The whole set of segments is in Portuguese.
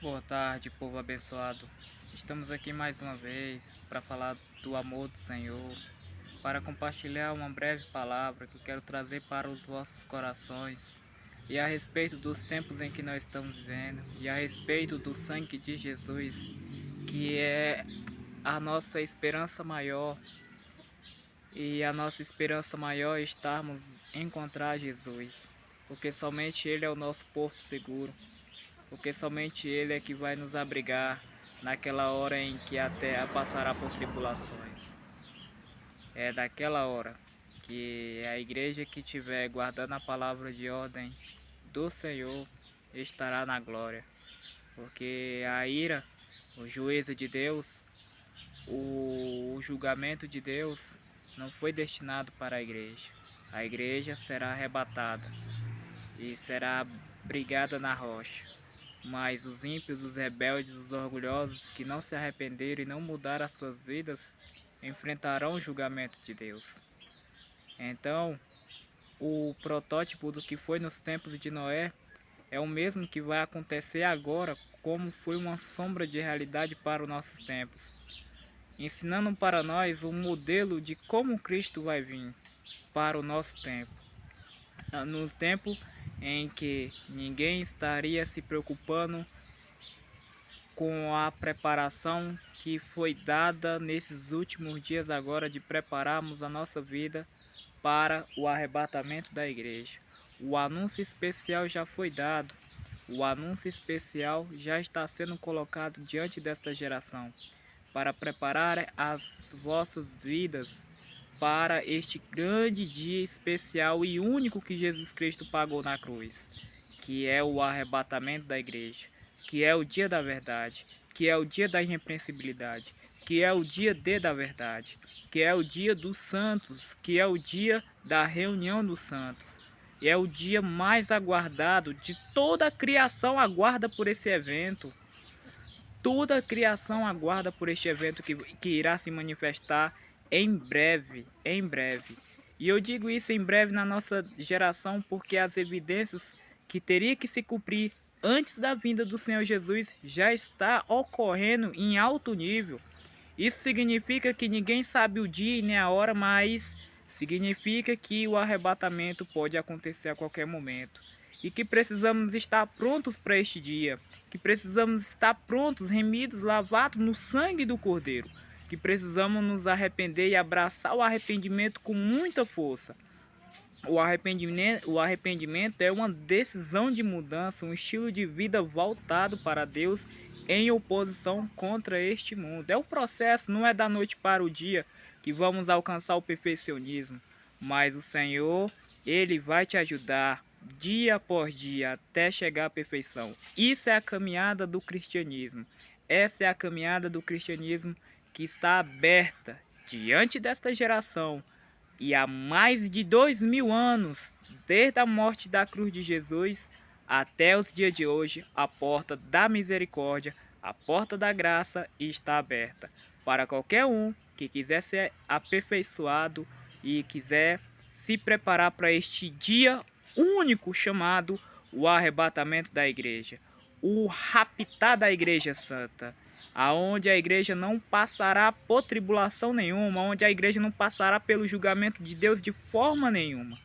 Boa tarde, povo abençoado. Estamos aqui mais uma vez para falar do amor do Senhor, para compartilhar uma breve palavra que eu quero trazer para os vossos corações e a respeito dos tempos em que nós estamos vivendo e a respeito do sangue de Jesus, que é a nossa esperança maior. E a nossa esperança maior é estarmos encontrar Jesus, porque somente Ele é o nosso porto seguro. Porque somente Ele é que vai nos abrigar naquela hora em que a terra passará por tribulações. É daquela hora que a igreja que estiver guardando a palavra de ordem do Senhor estará na glória. Porque a ira, o juízo de Deus, o julgamento de Deus não foi destinado para a igreja. A igreja será arrebatada e será brigada na rocha. Mas os ímpios, os rebeldes, os orgulhosos que não se arrependeram e não mudaram as suas vidas, enfrentarão o julgamento de Deus. Então, o protótipo do que foi nos tempos de Noé é o mesmo que vai acontecer agora, como foi uma sombra de realidade para os nossos tempos, ensinando para nós o modelo de como Cristo vai vir para o nosso tempo. No tempo em que ninguém estaria se preocupando com a preparação que foi dada nesses últimos dias agora de prepararmos a nossa vida para o arrebatamento da igreja. O anúncio especial já foi dado, o anúncio especial já está sendo colocado diante desta geração para preparar as vossas vidas para este grande dia especial e único que Jesus Cristo pagou na cruz, que é o arrebatamento da igreja, que é o dia da verdade, que é o dia da irrepreensibilidade, que é o dia D da verdade, que é o dia dos santos, que é o dia da reunião dos santos. E é o dia mais aguardado de toda a criação, aguarda por esse evento. Toda a criação aguarda por este evento que irá se manifestar em breve, em breve. E eu digo isso em breve na nossa geração porque as evidências que teria que se cumprir antes da vinda do Senhor Jesus já está ocorrendo em alto nível. Isso significa que ninguém sabe o dia e nem a hora, mas significa que o arrebatamento pode acontecer a qualquer momento. E que precisamos estar prontos para este dia, que precisamos estar prontos, remidos, lavados no sangue do Cordeiro, que precisamos nos arrepender e abraçar o arrependimento com muita força. O arrependimento é uma decisão de mudança, um estilo de vida voltado para Deus em oposição contra este mundo. É um processo, não é da noite para o dia que vamos alcançar o perfeccionismo, mas o Senhor, Ele vai te ajudar dia após dia até chegar à perfeição. Isso é a caminhada do cristianismo. Essa é a caminhada do cristianismo que está aberta diante desta geração e há mais de 2000 anos, desde a morte da cruz de Jesus até os dias de hoje, a porta da misericórdia, a porta da graça está aberta para qualquer um que quiser ser aperfeiçoado e quiser se preparar para este dia único chamado o arrebatamento da igreja, o raptar da igreja santa, aonde a igreja não passará por tribulação nenhuma, onde a igreja não passará pelo julgamento de Deus de forma nenhuma.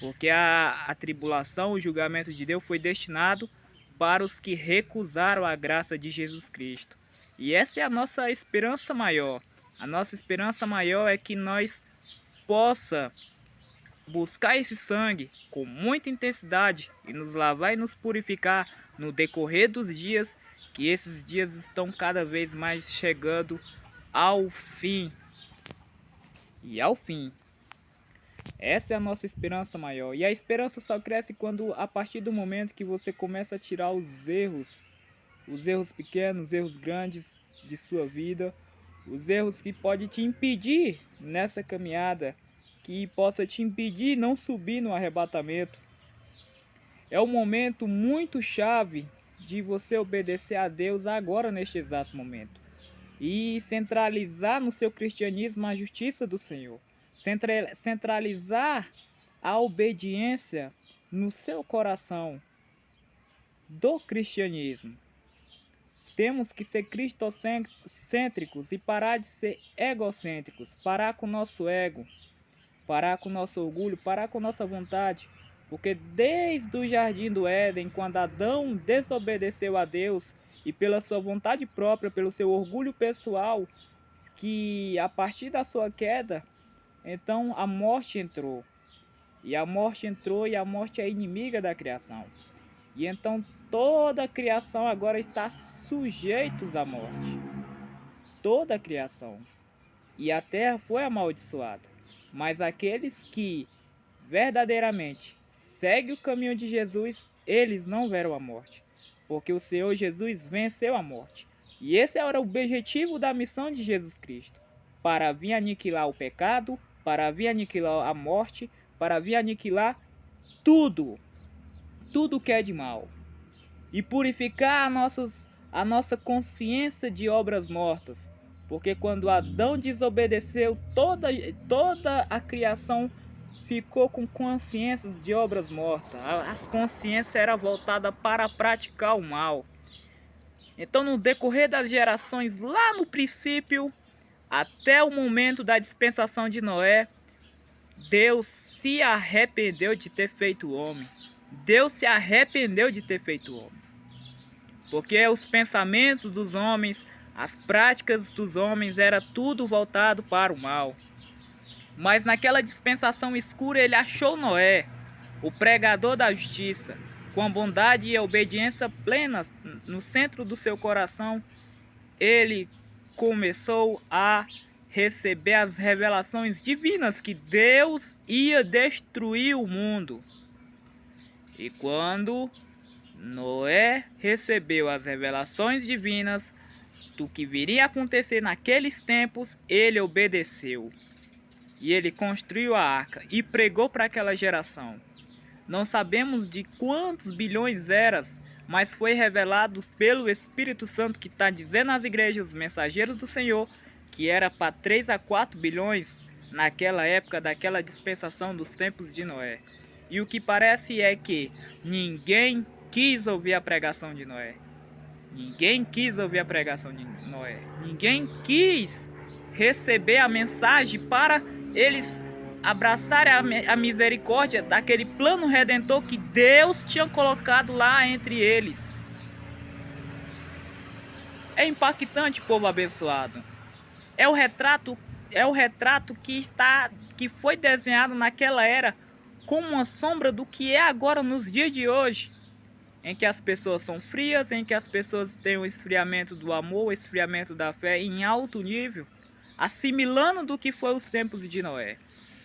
Porque a tribulação, o julgamento de Deus foi destinado para os que recusaram a graça de Jesus Cristo. E essa é a nossa esperança maior. A nossa esperança maior é que nós possa buscar esse sangue com muita intensidade e nos lavar e nos purificar no decorrer dos dias, que esses dias estão cada vez mais chegando ao fim. E ao fim. Essa é a nossa esperança maior. E a esperança só cresce quando, a partir do momento que você começa a tirar os erros pequenos, os erros grandes de sua vida, os erros que podem te impedir nessa caminhada, que possa te impedir não subir no arrebatamento. É um momento muito chave de você obedecer a Deus agora, neste exato momento, e centralizar no seu cristianismo a justiça do Senhor, centralizar a obediência no seu coração do cristianismo. Temos que ser cristocêntricos e parar de ser egocêntricos, parar com o nosso ego, parar com o nosso orgulho, parar com a nossa vontade. Porque desde o jardim do Éden, quando Adão desobedeceu a Deus e pela sua vontade própria, pelo seu orgulho pessoal, que a partir da sua queda, então a morte entrou. E a morte entrou e a morte é inimiga da criação. E então toda a criação agora está sujeitos à morte. Toda a criação. E a terra foi amaldiçoada. Mas aqueles que verdadeiramente seguem o caminho de Jesus, eles não verão a morte. Porque o Senhor Jesus venceu a morte. E esse era o objetivo da missão de Jesus Cristo. Para vir aniquilar o pecado, para vir aniquilar a morte, para vir aniquilar tudo. Tudo que é de mal. E purificar a nossa consciência de obras mortas. Porque quando Adão desobedeceu, toda a criação ficou com consciências de obras mortas. As consciências eram voltadas para praticar o mal. Então, no decorrer das gerações, lá no princípio, até o momento da dispensação de Noé, Deus se arrependeu de ter feito o homem. Deus se arrependeu de ter feito o homem. Porque os pensamentos dos homens, as práticas dos homens, era tudo voltado para o mal. Mas naquela dispensação escura ele achou Noé, o pregador da justiça, com a bondade e a obediência plenas no centro do seu coração. Ele começou a receber as revelações divinas que Deus ia destruir o mundo. E quando Noé recebeu as revelações divinas do que viria a acontecer naqueles tempos, ele obedeceu. E ele construiu a arca e pregou para aquela geração. Não sabemos de quantos bilhões eras, mas foi revelado pelo Espírito Santo que está dizendo às igrejas, os mensageiros do Senhor, que era para 3 a 4 bilhões naquela época, daquela dispensação dos tempos de Noé. E o que parece é que ninguém quis ouvir a pregação de Noé. Ninguém quis ouvir a pregação de Noé. Ninguém quis receber a mensagem para eles abraçarem a misericórdia daquele plano redentor que Deus tinha colocado lá entre eles. É impactante, povo abençoado. É o retrato que foi desenhado naquela era como uma sombra do que é agora nos dias de hoje, em que as pessoas são frias, em que as pessoas têm o esfriamento do amor, o esfriamento da fé em alto nível, assimilando do que foi os tempos de Noé.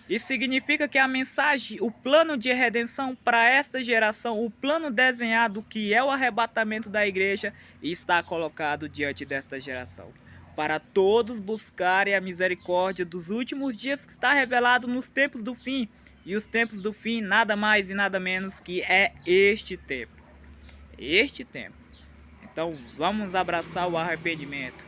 Isso significa que a mensagem, o plano de redenção para esta geração, o plano desenhado que é o arrebatamento da igreja, está colocado diante desta geração. Para todos buscarem a misericórdia dos últimos dias que está revelado nos tempos do fim. E os tempos do fim nada mais e nada menos que é este tempo. Este tempo. Então vamos abraçar o arrependimento.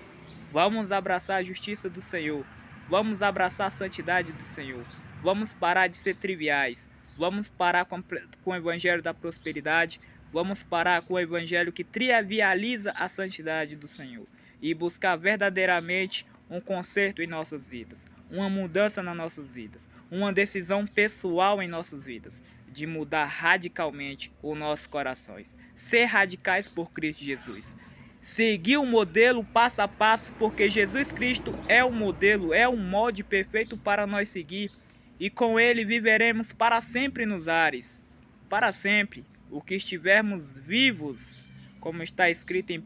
Vamos abraçar a justiça do Senhor. Vamos abraçar a santidade do Senhor. Vamos parar de ser triviais. Vamos parar com o evangelho da prosperidade. Vamos parar com o evangelho que trivializa a santidade do Senhor. E buscar verdadeiramente um conserto em nossas vidas. Uma mudança nas nossas vidas. Uma decisão pessoal em nossas vidas. De mudar radicalmente os nossos corações. Ser radicais por Cristo Jesus. Seguir o modelo passo a passo, porque Jesus Cristo é o modelo, é o molde perfeito para nós seguir. E com ele viveremos para sempre nos ares. Para sempre. O que estivermos vivos, como está escrito em 1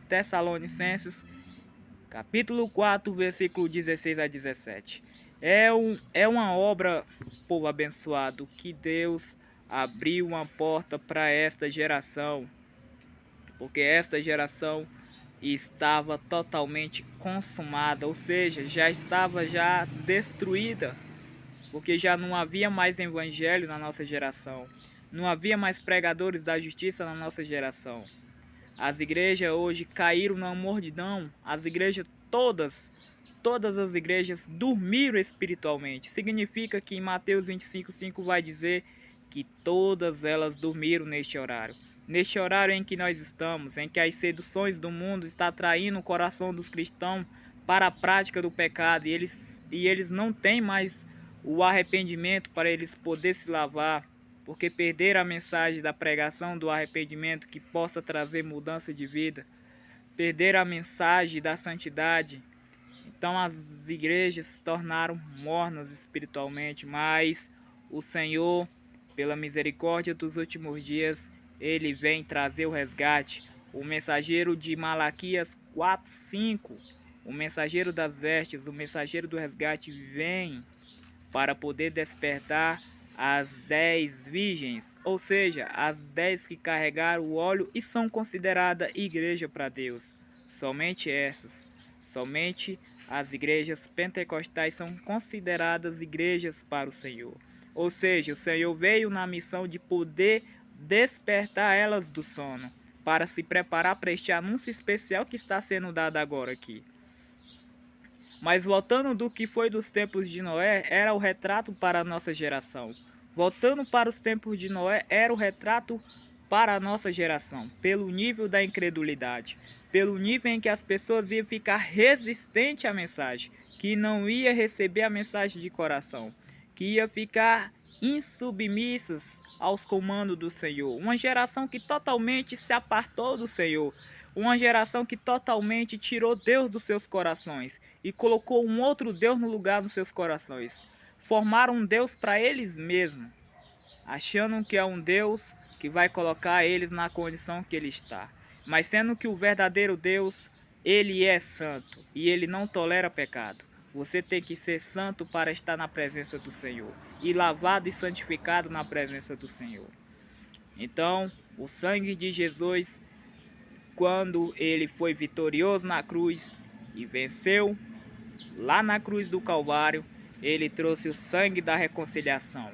Tessalonicenses, capítulo 4, versículo 16 a 17. É uma obra, povo abençoado, que Deus abriu uma porta para esta geração. Porque esta geração estava totalmente consumada, ou seja, já estava destruída. Porque já não havia mais evangelho na nossa geração. Não havia mais pregadores da justiça na nossa geração. As igrejas hoje caíram na mordidão. As igrejas todas as igrejas dormiram espiritualmente. Significa que em Mateus 25:5 vai dizer que todas elas dormiram neste horário. neste horário em que nós estamos, em que as seduções do mundo estão atraindo o coração dos cristãos para a prática do pecado, e eles não têm mais o arrependimento para eles poderem se lavar, porque perderam a mensagem da pregação do arrependimento que possa trazer mudança de vida, perderam a mensagem da santidade. Então as igrejas se tornaram mornas espiritualmente, mas o Senhor, pela misericórdia dos últimos dias, Ele vem trazer o resgate. O mensageiro de Malaquias 4:5, o mensageiro das vestes, o mensageiro do resgate vem para poder despertar as 10 virgens, ou seja, as 10 que carregaram o óleo e são consideradas igreja para Deus. Somente essas, somente as igrejas pentecostais são consideradas igrejas para o Senhor. Ou seja, o Senhor veio na missão de poder despertar elas do sono, para se preparar para este anúncio especial que está sendo dado agora aqui. Mas voltando do que foi dos tempos de Noé, era o retrato para a nossa geração. Voltando para os tempos de Noé, era o retrato para a nossa geração, pelo nível da incredulidade, pelo nível em que as pessoas iam ficar resistentes à mensagem, que não ia receber a mensagem de coração, que ia ficar insubmissas aos comandos do Senhor. Uma geração que totalmente se apartou do Senhor. Uma geração que totalmente tirou Deus dos seus corações e colocou um outro Deus no lugar dos seus corações. Formaram um Deus para eles mesmos, achando que é um Deus que vai colocar eles na condição que ele está. Mas sendo que o verdadeiro Deus, ele é santo e ele não tolera pecado. Você tem que ser santo para estar na presença do Senhor e lavado e santificado na presença do Senhor. Então, o sangue de Jesus, quando ele foi vitorioso na cruz e venceu lá na cruz do Calvário, ele trouxe o sangue da reconciliação.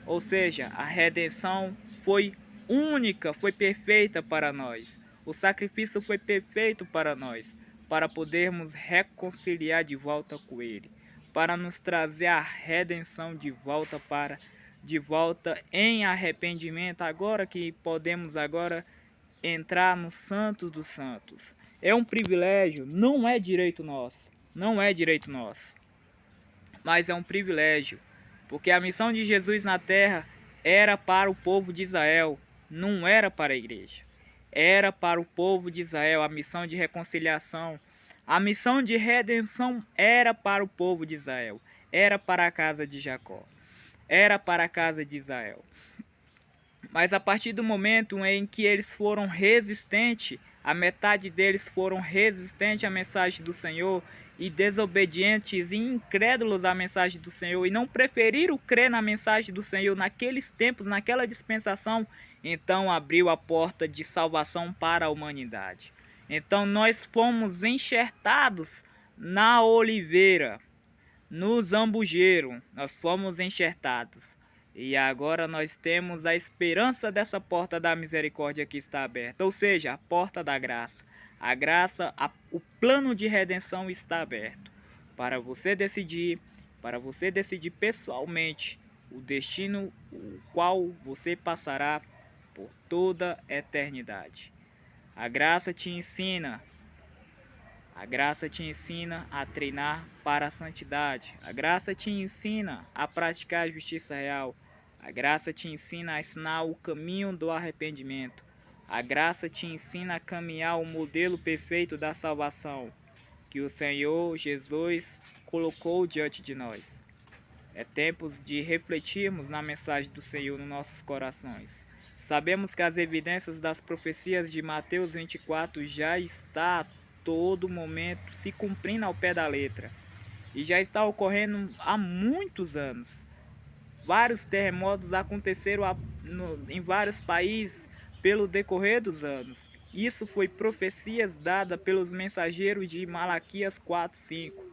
Ou seja, a redenção foi única, foi perfeita para nós. O sacrifício foi perfeito para nós, para podermos reconciliar de volta com ele, para nos trazer a redenção de volta em arrependimento, agora que podemos agora entrar no Santo dos Santos. É um privilégio, não é direito nosso, não é direito nosso, mas é um privilégio, porque a missão de Jesus na terra era para o povo de Israel, não era para a igreja. Era para o povo de Israel a missão de reconciliação, a missão de redenção era para o povo de Israel, era para a casa de Jacó, era para a casa de Israel. Mas a partir do momento em que eles foram resistentes, a metade deles foram resistentes à mensagem do Senhor e desobedientes e incrédulos à mensagem do Senhor e não preferiram crer na mensagem do Senhor naqueles tempos, naquela dispensação, então abriu a porta de salvação para a humanidade. Então nós fomos enxertados na oliveira, no zambujeiro, nós fomos enxertados. E agora nós temos a esperança dessa porta da misericórdia que está aberta, ou seja, a porta da graça. A graça, o plano de redenção está aberto para você decidir pessoalmente o destino o qual você passará por toda a eternidade. A graça te ensina a treinar para a santidade. A graça te ensina a praticar a justiça real. A graça te ensina a ensinar o caminho do arrependimento. A graça te ensina a caminhar o modelo perfeito da salvação que o Senhor Jesus colocou diante de nós. É tempo de refletirmos na mensagem do Senhor nos nossos corações. Sabemos que as evidências das profecias de Mateus 24 já está a todo momento se cumprindo ao pé da letra. E já está ocorrendo há muitos anos. Vários terremotos aconteceram em vários países pelo decorrer dos anos. Isso foi profecias dadas pelos mensageiros de Malaquias 4:5.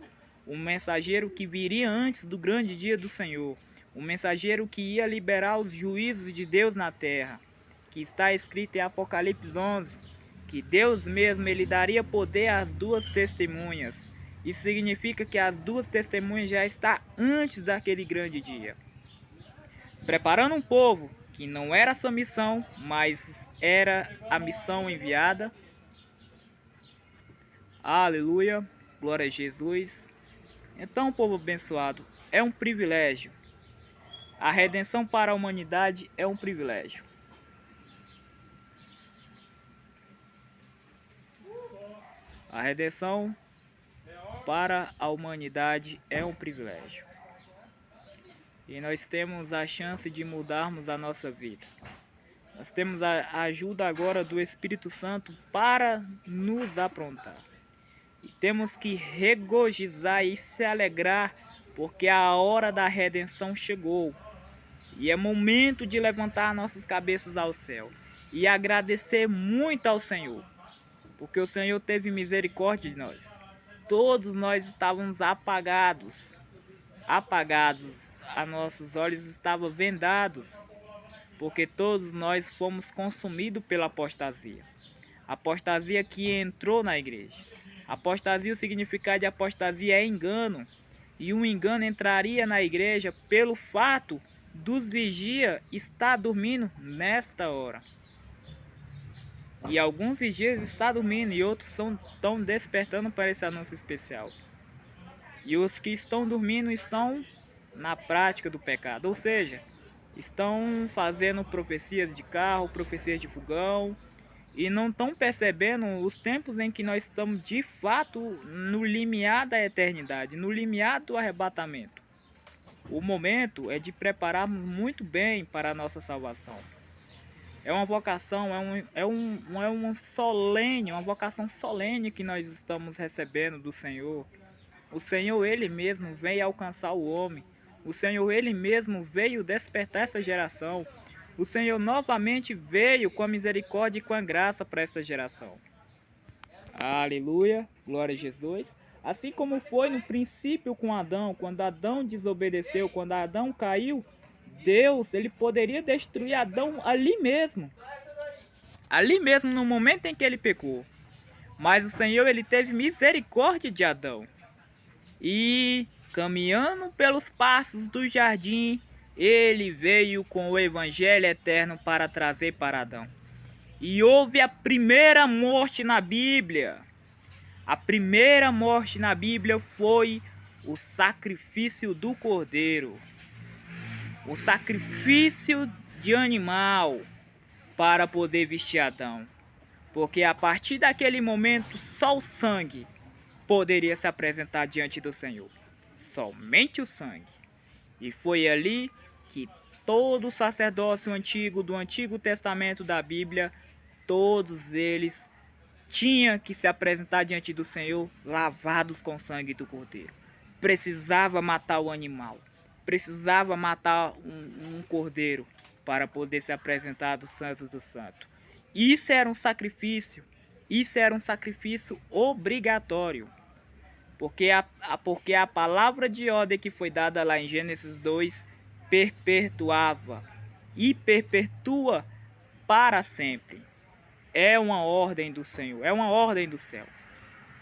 Um mensageiro que viria antes do grande dia do Senhor. Um mensageiro que ia liberar os juízos de Deus na terra. Que está escrito em Apocalipse 11. Que Deus mesmo ele daria poder às duas testemunhas. Isso significa que as duas testemunhas já estão antes daquele grande dia. Preparando um povo que não era a sua missão, mas era a missão enviada. Aleluia, glória a Jesus. Então, povo abençoado, é um privilégio. A redenção para a humanidade é um privilégio. A redenção para a humanidade é um privilégio. E nós temos a chance de mudarmos a nossa vida. Nós temos a ajuda agora do Espírito Santo para nos aprontar. E temos que regozijar e se alegrar, porque a hora da redenção chegou. E é momento de levantar nossas cabeças ao céu e agradecer muito ao Senhor, porque o Senhor teve misericórdia de nós. Todos nós estávamos apagados, a nossos olhos estavam vendados, porque todos nós fomos consumidos pela apostasia. Apostasia que entrou na igreja. Apostasia, o significado de apostasia é engano. E um engano entraria na igreja pelo fato dos vigias estar dormindo nesta hora. E alguns vigias estão dormindo e outros estão despertando para esse anúncio especial. E os que estão dormindo estão na prática do pecado, ou seja, estão fazendo profecias de carro, profecias de fogão, e não estão percebendo os tempos em que nós estamos de fato no limiar da eternidade, no limiar do arrebatamento. O momento é de prepararmos muito bem para a nossa salvação. É uma vocação, uma vocação solene que nós estamos recebendo do Senhor. O Senhor, Ele mesmo, veio alcançar o homem. O Senhor, Ele mesmo, veio despertar essa geração. O Senhor novamente veio com a misericórdia e com a graça para esta geração. Aleluia, glória a Jesus. Assim como foi no princípio com Adão, quando Adão desobedeceu, quando Adão caiu, Deus, Ele poderia destruir Adão ali mesmo. Ali mesmo, no momento em que ele pecou. Mas o Senhor, Ele teve misericórdia de Adão. E caminhando pelos passos do jardim, Ele veio com o evangelho eterno para trazer para Adão. E houve a primeira morte na Bíblia. A primeira morte na Bíblia foi o sacrifício do cordeiro. O sacrifício de animal para poder vestir Adão. Porque a partir daquele momento só o sangue poderia se apresentar diante do Senhor. Somente o sangue. E foi ali que todo o sacerdócio antigo, do Antigo Testamento da Bíblia, todos eles tinham que se apresentar diante do Senhor lavados com o sangue do cordeiro. Precisava matar o animal. Precisava matar um cordeiro para poder se apresentar do Santo do Santo. Isso era um sacrifício. Isso era um sacrifício obrigatório. Porque a palavra de ordem que foi dada lá em Gênesis 2 perpetuava e perpetua para sempre. É uma ordem do Senhor, é uma ordem do céu,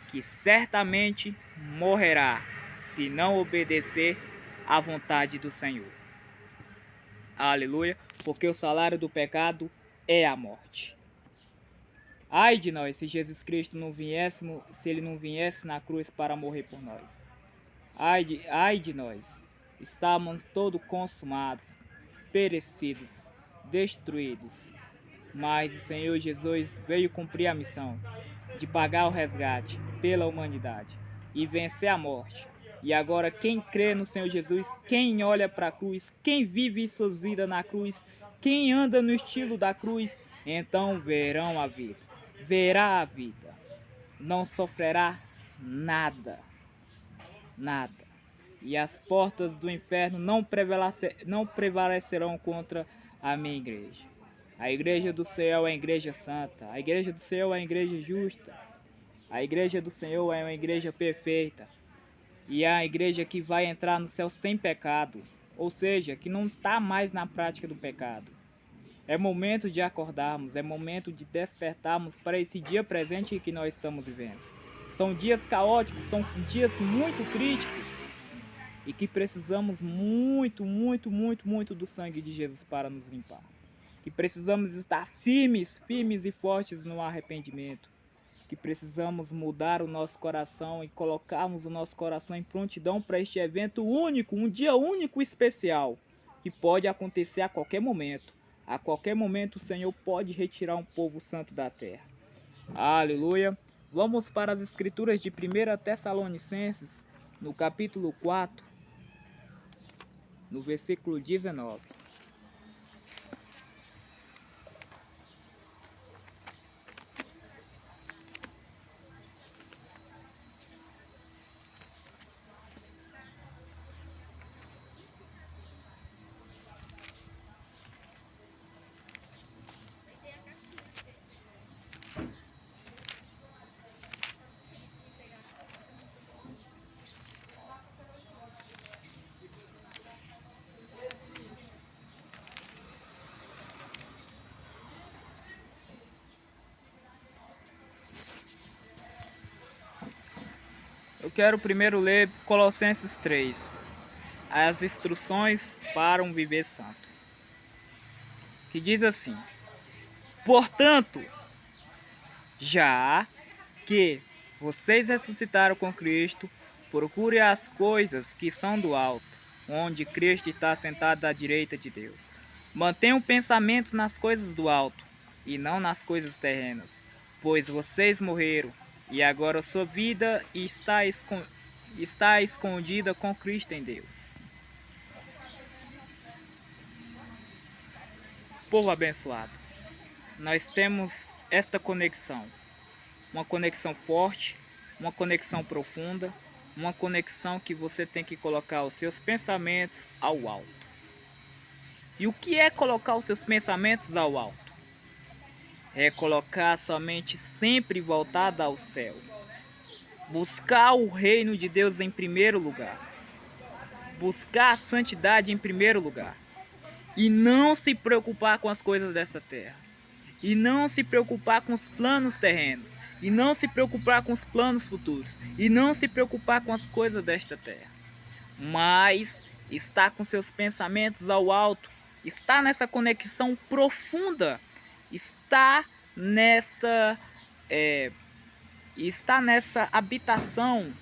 que certamente morrerá se não obedecer à vontade do Senhor. Aleluia, porque o salário do pecado é a morte. Ai de nós se Jesus Cristo não viesse, se Ele não viesse na cruz para morrer por nós. Ai de nós, estávamos todos consumados, perecidos, destruídos. Mas o Senhor Jesus veio cumprir a missão de pagar o resgate pela humanidade e vencer a morte. E agora quem crê no Senhor Jesus, quem olha para a cruz, quem vive suas vidas na cruz, quem anda no estilo da cruz, então verão a vida. Verá a vida, não sofrerá nada, nada. E as portas do inferno não prevalecerão contra a minha igreja. A igreja do Senhor é a igreja santa, a igreja do Senhor é a igreja justa, a igreja do Senhor é uma igreja perfeita. E é a igreja que vai entrar no céu sem pecado, ou seja, que não está mais na prática do pecado. É momento de acordarmos, é momento de despertarmos para esse dia presente que nós estamos vivendo. São dias caóticos, são dias muito críticos e que precisamos muito do sangue de Jesus para nos limpar. que precisamos estar firmes e fortes no arrependimento, que precisamos mudar o nosso coração e colocarmos o nosso coração em prontidão para este evento único, um dia único e especial, que pode acontecer a qualquer momento. A qualquer momento o Senhor pode retirar um povo santo da terra. Aleluia! Vamos para as escrituras de 1 Tessalonicenses, no capítulo 4, no versículo 19. Eu quero primeiro ler Colossenses 3, as instruções para um viver santo, que diz assim: portanto, já que vocês ressuscitaram com Cristo, procure as coisas que são do alto, onde Cristo está sentado à direita de Deus. Mantenham o pensamento nas coisas do alto, e não nas coisas terrenas, pois vocês morreram, e agora sua vida está escondida com Cristo em Deus. Povo abençoado, nós temos esta conexão, uma conexão forte, uma conexão profunda, uma conexão que você tem que colocar os seus pensamentos ao alto. E o que é colocar os seus pensamentos ao alto? É colocar sua mente sempre voltada ao céu. Buscar o reino de Deus em primeiro lugar. Buscar a santidade em primeiro lugar. E não se preocupar com as coisas dessa terra. E não se preocupar com os planos terrenos. E não se preocupar com os planos futuros. E não se preocupar com as coisas desta terra. Mas estar com seus pensamentos ao alto. Está nessa conexão profunda. Está nessa habitação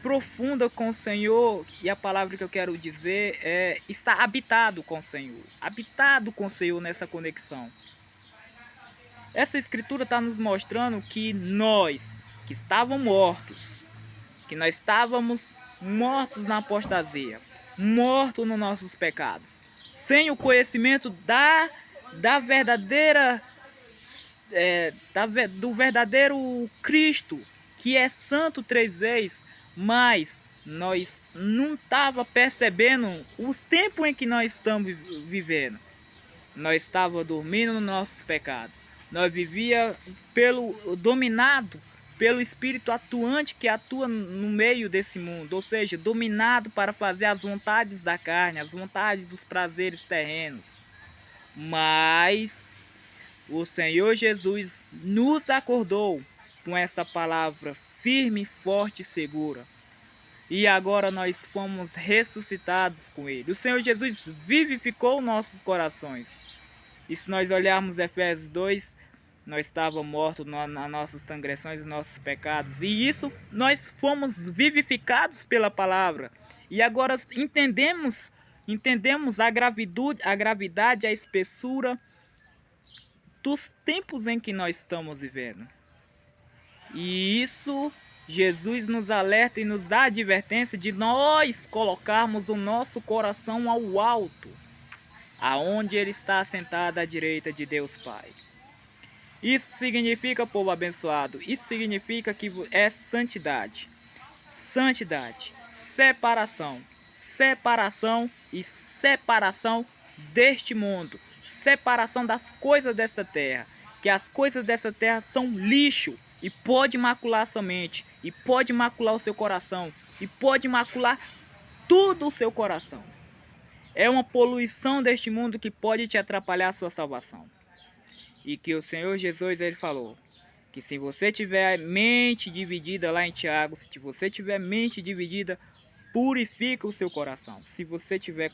profunda com o Senhor. E a palavra que eu quero dizer é estar habitado com o Senhor. Habitado com o Senhor nessa conexão. Essa escritura está nos mostrando que nós, que estávamos mortos na apostasia, mortos nos nossos pecados, sem o conhecimento do verdadeiro Cristo, que é santo 3 vezes, mas nós não estava percebendo os tempos em que nós estamos vivendo. Nós estava dormindo nos nossos pecados. Nós vivia dominado pelo espírito atuante que atua no meio desse mundo, ou seja, dominado para fazer as vontades da carne, as vontades dos prazeres terrenos. Mas o Senhor Jesus nos acordou com essa palavra firme, forte e segura. E agora nós fomos ressuscitados com Ele. O Senhor Jesus vivificou nossos corações. E se nós olharmos Efésios 2, nós estávamos mortos nas nossas transgressões e nossos pecados. E isso nós fomos vivificados pela palavra. E agora entendemos a gravidade, a espessura dos tempos em que nós estamos vivendo. E isso Jesus nos alerta e nos dá a advertência de nós colocarmos o nosso coração ao alto, aonde Ele está sentado à direita de Deus Pai. Isso significa, povo abençoado, isso significa que é santidade. Santidade, separação e separação deste mundo. Separação das coisas desta terra. Que as coisas dessa terra são lixo e pode macular sua mente, e pode macular o seu coração, e pode macular tudo o seu coração. É uma poluição deste mundo que pode te atrapalhar a sua salvação. E que o Senhor Jesus, Ele falou que se você tiver mente dividida, lá em Tiago, se você tiver mente dividida, purifica o seu coração. Se você tiver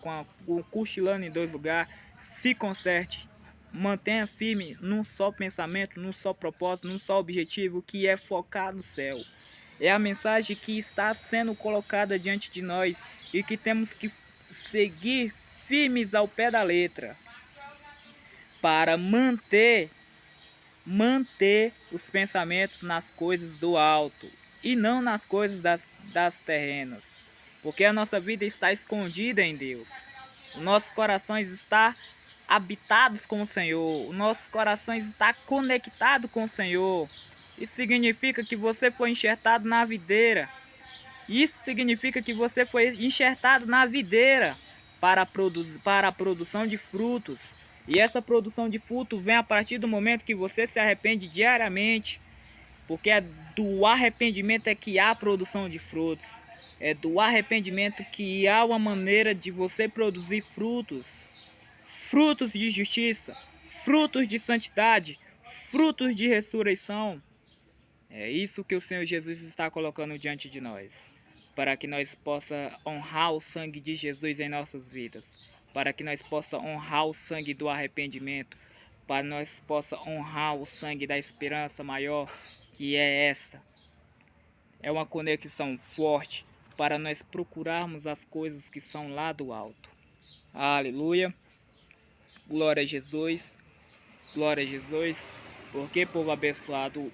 cochilando em 2 lugares, se conserte, mantenha firme num só pensamento, num só propósito, num só objetivo, que é focar no céu. É a mensagem que está sendo colocada diante de nós e que temos que seguir firmes ao pé da letra para manter os pensamentos nas coisas do alto e não nas coisas das terrenas, porque a nossa vida está escondida em Deus. Os nossos corações estão habitados com o Senhor, os nossos corações estão conectados com o Senhor. Isso significa que você foi enxertado na videira. Isso significa que você foi enxertado na videira para a produção de frutos. E essa produção de fruto vem a partir do momento que você se arrepende diariamente. Porque é do arrependimento é que há produção de frutos. É do arrependimento que há uma maneira de você produzir frutos. Frutos de justiça, frutos de santidade, frutos de ressurreição. É isso que o Senhor Jesus está colocando diante de nós, para que nós possamos honrar o sangue de Jesus em nossas vidas, para que nós possamos honrar o sangue do arrependimento, para que nós possamos honrar o sangue da esperança maior, que é essa. É uma conexão forte para nós procurarmos as coisas que são lá do alto. Aleluia. Glória a Jesus. Glória a Jesus. Porque, povo abençoado,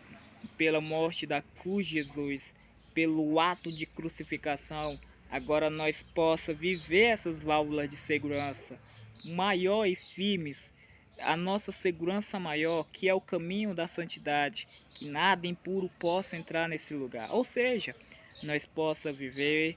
pela morte da cruz de Jesus, pelo ato de crucificação, agora nós possamos viver essas válvulas de segurança maior e firmes, a nossa segurança maior, que é o caminho da santidade, que nada impuro possa entrar nesse lugar. Ou seja, nós possamos viver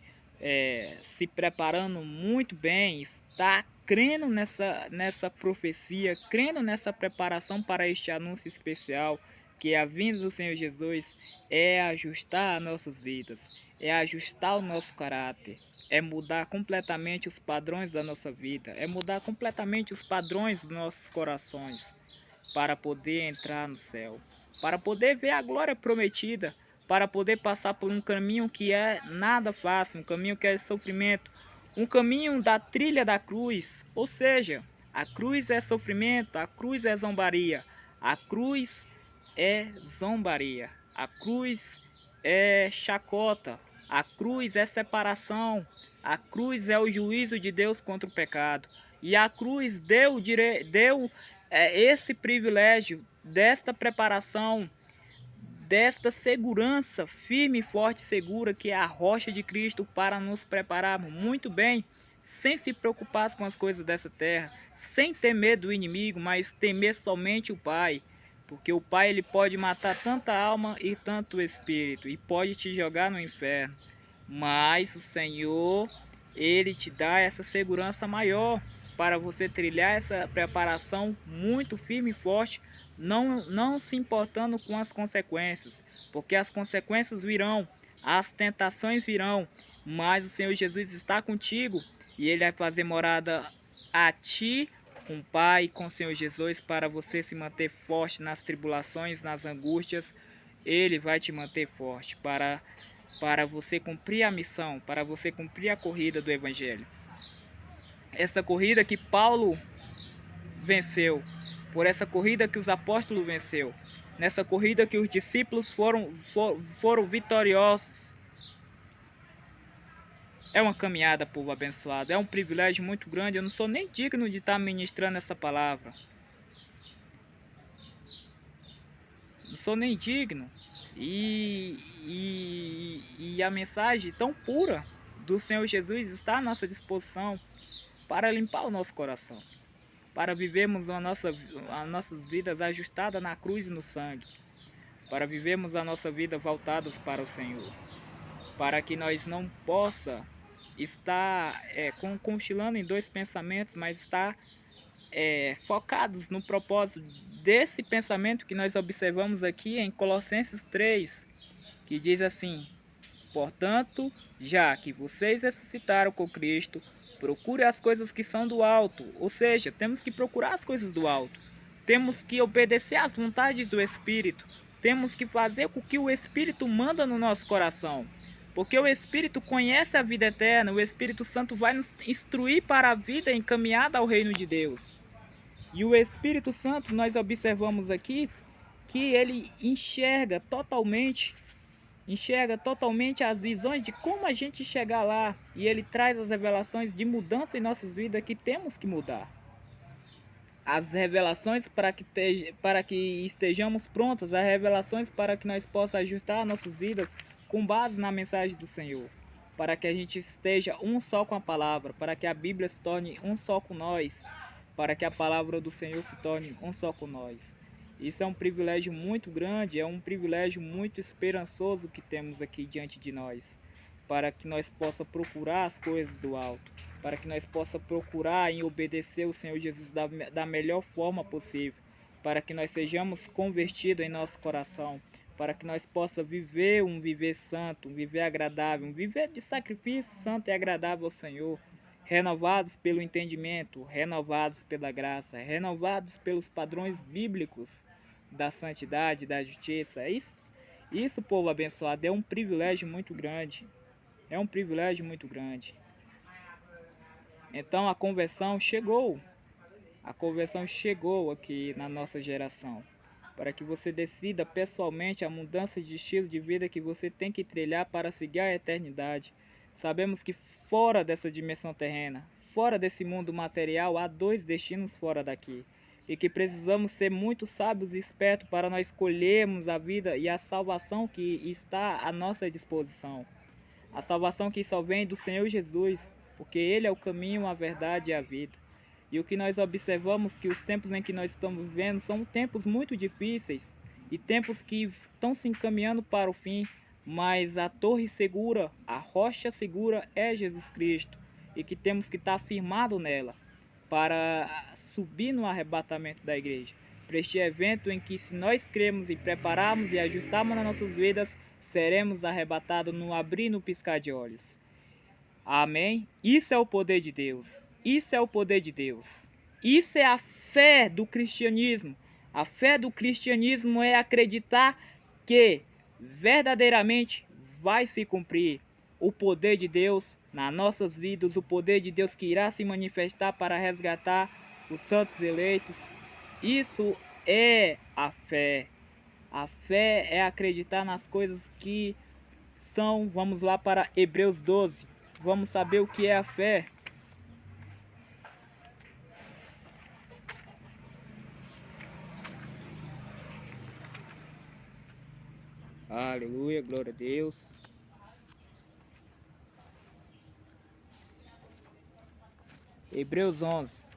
se preparando muito bem, estar crendo nessa profecia, crendo nessa preparação para este anúncio especial, que a vinda do Senhor Jesus é ajustar as nossas vidas, é ajustar o nosso caráter, é mudar completamente os padrões da nossa vida, é mudar completamente os padrões dos nossos corações, para poder entrar no céu, para poder ver a glória prometida, para poder passar por um caminho que é nada fácil, um caminho que é de sofrimento, um caminho da trilha da cruz. Ou seja, a cruz é sofrimento, a cruz é zombaria, a cruz é zombaria, a cruz é chacota, a cruz é separação, a cruz é o juízo de Deus contra o pecado. E a cruz deu esse privilégio desta preparação, desta segurança firme, forte e segura, que é a rocha de Cristo, para nos prepararmos muito bem, sem se preocupar com as coisas dessa terra, sem temer do inimigo, mas temer somente o Pai. Porque o Pai, ele pode matar tanta alma e tanto espírito, e pode te jogar no inferno. Mas o Senhor, ele te dá essa segurança maior para você trilhar essa preparação muito firme e forte, não se importando com as consequências, porque as consequências virão, as tentações virão, mas o Senhor Jesus está contigo e ele vai fazer morada a ti, com o Pai e com o Senhor Jesus, para você se manter forte nas tribulações, nas angústias. Ele vai te manter forte para você cumprir a missão, para você cumprir a corrida do Evangelho. Essa corrida que Paulo venceu, por essa corrida que os apóstolos venceu, nessa corrida que os discípulos foram vitoriosos. É uma caminhada, povo abençoado, é um privilégio muito grande. Eu não sou nem digno de estar ministrando essa palavra. Não sou nem digno. E a mensagem tão pura do Senhor Jesus está à nossa disposição para limpar o nosso coração, para vivermos as nossas vidas ajustadas na cruz e no sangue, para vivermos a nossa vida voltadas para o Senhor, para que nós não possa estar cochilando em dois pensamentos, mas estar focados no propósito desse pensamento que nós observamos aqui em Colossenses 3, que diz assim: portanto, já que vocês ressuscitaram com Cristo, procure as coisas que são do alto. Ou seja, temos que procurar as coisas do alto. Temos que obedecer às vontades do Espírito. Temos que fazer o que o Espírito manda no nosso coração. Porque o Espírito conhece a vida eterna. O Espírito Santo vai nos instruir para a vida encaminhada ao reino de Deus. E o Espírito Santo, nós observamos aqui que ele enxerga totalmente as visões de como a gente chegar lá. E ele traz as revelações de mudança em nossas vidas que temos que mudar. As revelações para que estejamos prontos, as revelações para que nós possamos ajustar nossas vidas com base na mensagem do Senhor. Para que a gente esteja um só com a palavra, para que a Bíblia se torne um só com nós, para que a palavra do Senhor se torne um só com nós. Isso é um privilégio muito grande, é um privilégio muito esperançoso que temos aqui diante de nós, para que nós possamos procurar as coisas do alto, para que nós possamos procurar em obedecer o Senhor Jesus da melhor forma possível, para que nós sejamos convertidos em nosso coração, para que nós possamos viver um viver santo, um viver agradável, um viver de sacrifício santo e agradável ao Senhor, renovados pelo entendimento, renovados pela graça, renovados pelos padrões bíblicos da santidade, da justiça. Isso, povo abençoado, é um privilégio muito grande. É um privilégio muito grande. Então a conversão chegou. A conversão chegou aqui na nossa geração. Para que você decida pessoalmente a mudança de estilo de vida que você tem que trilhar para seguir a eternidade. Sabemos que fora dessa dimensão terrena, fora desse mundo material, há dois destinos fora daqui. E que precisamos ser muito sábios e espertos para nós escolhermos a vida e a salvação que está à nossa disposição. A salvação que só vem do Senhor Jesus, porque Ele é o caminho, a verdade e a vida. E o que nós observamos que os tempos em que nós estamos vivendo são tempos muito difíceis e tempos que estão se encaminhando para o fim, mas a torre segura, a rocha segura é Jesus Cristo e que temos que estar firmado nela para subir no arrebatamento da igreja. Para este evento em que, se nós cremos e prepararmos e ajustarmos nas nossas vidas, seremos arrebatados no abrir e no piscar de olhos. Amém? Isso é o poder de Deus. Isso é o poder de Deus. Isso é a fé do cristianismo. A fé do cristianismo é acreditar que verdadeiramente vai se cumprir o poder de Deus nas nossas vidas, o poder de Deus que irá se manifestar para resgatar os santos eleitos. Isso é a fé. A fé é acreditar nas coisas que são. Vamos lá para Hebreus 12. Vamos saber o que é a fé. Aleluia, glória a Deus. Hebreus 11.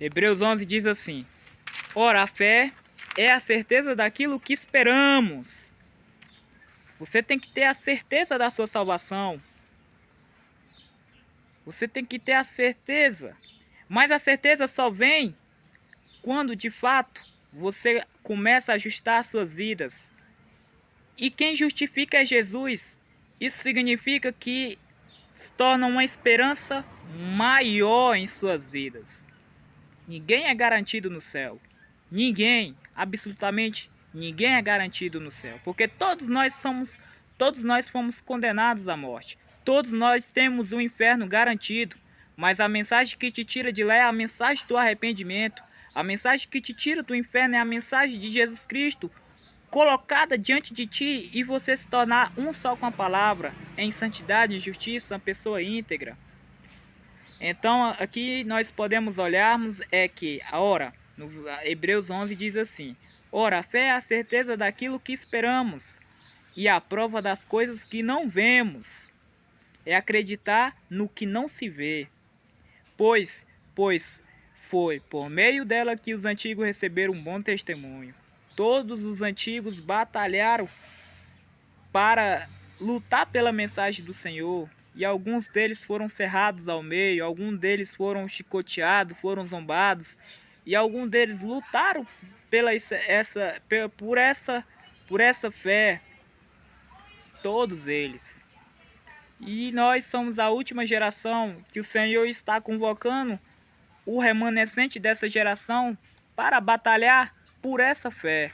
Hebreus 11 diz assim: ora, a fé é a certeza daquilo que esperamos. Você tem que ter a certeza da sua salvação. Você tem que ter a certeza. Mas a certeza só vem quando, de fato, você começa a ajustar as suas vidas. E quem justifica é Jesus. Isso significa que se torna uma esperança maior em suas vidas. Ninguém é garantido no céu. Ninguém, absolutamente ninguém é garantido no céu. Porque todos nós fomos condenados à morte. Todos nós temos o inferno garantido. Mas a mensagem que te tira de lá é a mensagem do arrependimento. A mensagem que te tira do inferno é a mensagem de Jesus Cristo colocada diante de ti e você se tornar um só com a palavra, em santidade, em justiça, uma pessoa íntegra. Então aqui nós podemos olharmos que, ora, no Hebreus 11 diz assim: ora, a fé é a certeza daquilo que esperamos e a prova das coisas que não vemos. É acreditar no que não se vê. Pois foi por meio dela que os antigos receberam um bom testemunho. Todos os antigos batalharam para lutar pela mensagem do Senhor. E alguns deles foram cerrados ao meio, alguns deles foram chicoteados, foram zombados. E alguns deles lutaram por essa fé. Todos eles. E nós somos a última geração que o Senhor está convocando o remanescente dessa geração para batalhar por essa fé.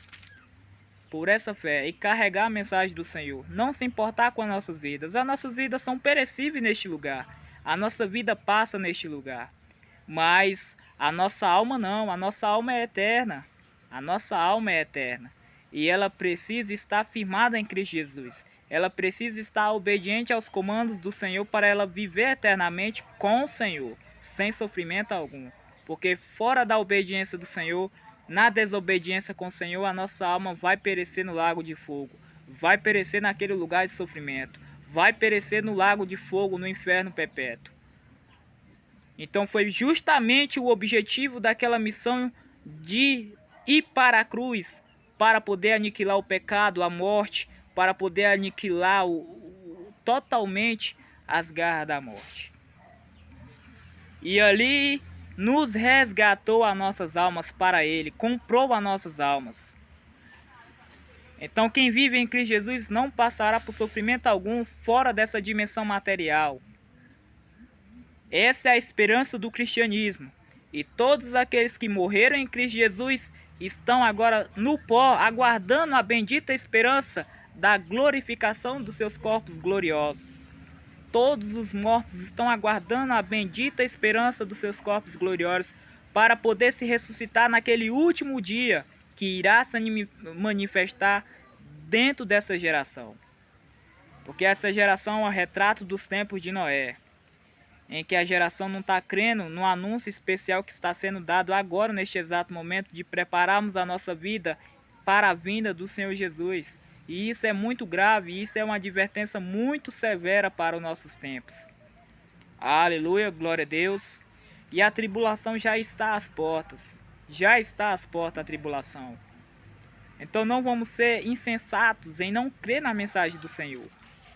Por essa fé e carregar a mensagem do Senhor. Não se importar com as nossas vidas. As nossas vidas são perecíveis neste lugar. A nossa vida passa neste lugar. Mas a nossa alma não. A nossa alma é eterna. A nossa alma é eterna. E ela precisa estar firmada em Cristo Jesus. Ela precisa estar obediente aos comandos do Senhor para ela viver eternamente com o Senhor, sem sofrimento algum. Porque fora da obediência do Senhor, na desobediência com o Senhor, a nossa alma vai perecer no lago de fogo. Vai perecer naquele lugar de sofrimento. Vai perecer no lago de fogo, no inferno perpétuo. Então foi justamente o objetivo daquela missão de ir para a cruz, para poder aniquilar o pecado, a morte, para poder aniquilar totalmente as garras da morte. E ali nos resgatou as nossas almas para Ele, comprou as nossas almas. Então quem vive em Cristo Jesus não passará por sofrimento algum fora dessa dimensão material. Essa é a esperança do cristianismo. E todos aqueles que morreram em Cristo Jesus estão agora no pó, aguardando a bendita esperança da glorificação dos seus corpos gloriosos. Todos os mortos estão aguardando a bendita esperança dos seus corpos gloriosos para poder se ressuscitar naquele último dia que irá se manifestar dentro dessa geração. Porque essa geração é um retrato dos tempos de Noé, em que a geração não está crendo no anúncio especial que está sendo dado agora, neste exato momento, de prepararmos a nossa vida para a vinda do Senhor Jesus. E isso é muito grave, isso é uma advertência muito severa para os nossos tempos. Aleluia, glória a Deus. E a tribulação já está às portas. Já está às portas a tribulação. Então não vamos ser insensatos em não crer na mensagem do Senhor.